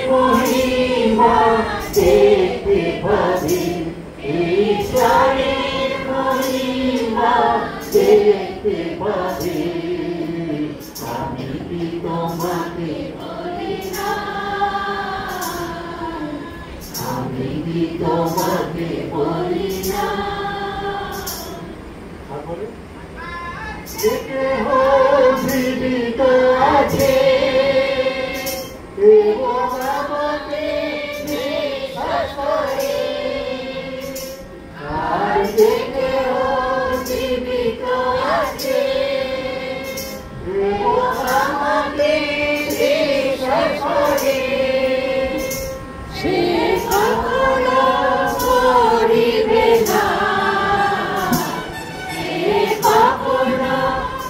মহিমা দেখতে পাবে, ঈশ্বরের মহিমা দেখতে পাবে। আমি কি তোমাকে বলি না, আমি কি তোমাকে বলি না। তারপরে জীবিত আছে এবং আমাকে বিশ্বাস করে, আর যে কেহ জীবিত আছে এবং আমাকে বিশ্বাস করে, সে কখনো মরিবে না, সে কখনো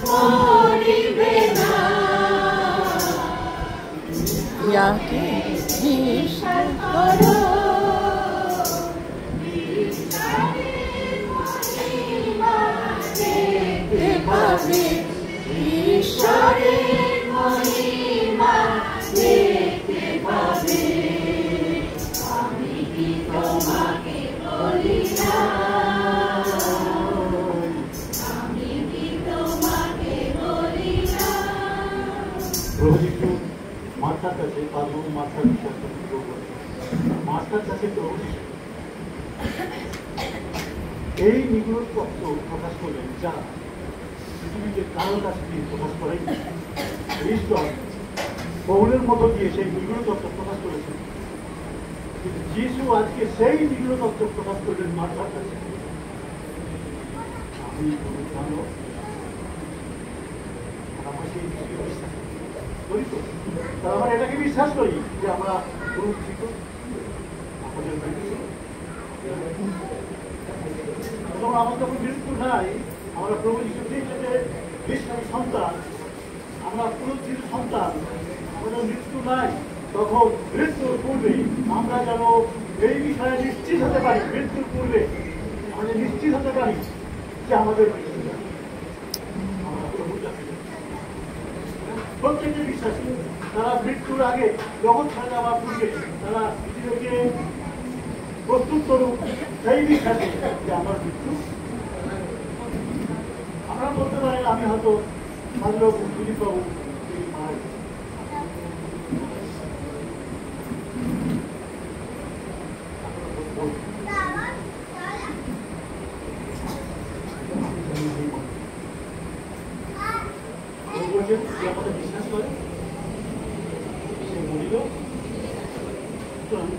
মরিবে না। ইয়াকে বিশ্বাস করো, দেখতে পাবে, ঈশ্বরের মহিমা দেখতে পাবে। আমি কি তোমাকে বলি না, আমি কি তোমাকে বলি না। প্রভু যিশু মাথার কাছে পালু মাথার মাথার কাছে প্রভু যিশু এই নিগুড় তত্ত্ব প্রকাশ করলেন, যা পৃথিবীতে কারোর কাছে তিনি প্রকাশ করেন। ঈশ্বর পৌলের মতো দিয়ে সেই নিগুড় তত্ত্ব প্রকাশ করেছেন, কিন্তু যিশু আজকে সেই নিগুড় তত্ত্ব প্রকাশ করলেন মাথার কাছে। আমি জানো আমরা সেই বিষয়ে বিশ্বাস করি তো, আমরা এটাকে বিশ্বাস করি যে আমরা সুরক্ষিত, আমাদের আমার যখন মৃত্যু নাই, আমরা প্রভু যিশু খ্রিস্টের বিশ্বাসী সন্তান, আমরা পুরোচিত সন্তান, আমাদের মৃত্যু নাই, তখন মৃত্যুর পূর্বে আমরা যেন এই বিষয়ে নিশ্চিত হতে পারি, মৃত্যুর পূর্বে আমাদের নিশ্চিত হতে পারি যে আমাদের মৃত্যু নাই। আমরা প্রভু প্রত্যেকে বিশ্বাসী, তারা মৃত্যুর আগে জগৎ ছেড়ে যাওয়ার পূর্বে তারা পৃথিবীকে প্রস্তুত করুক সেই বিশ্বাসে যে আমার মৃত্যু। আমরা বলতে পারি আমি হয়তো ভালোবাবু দিলীপবাবু মারা গেছে, আমাদের বিশ্বাস করে সে মরিল। আমি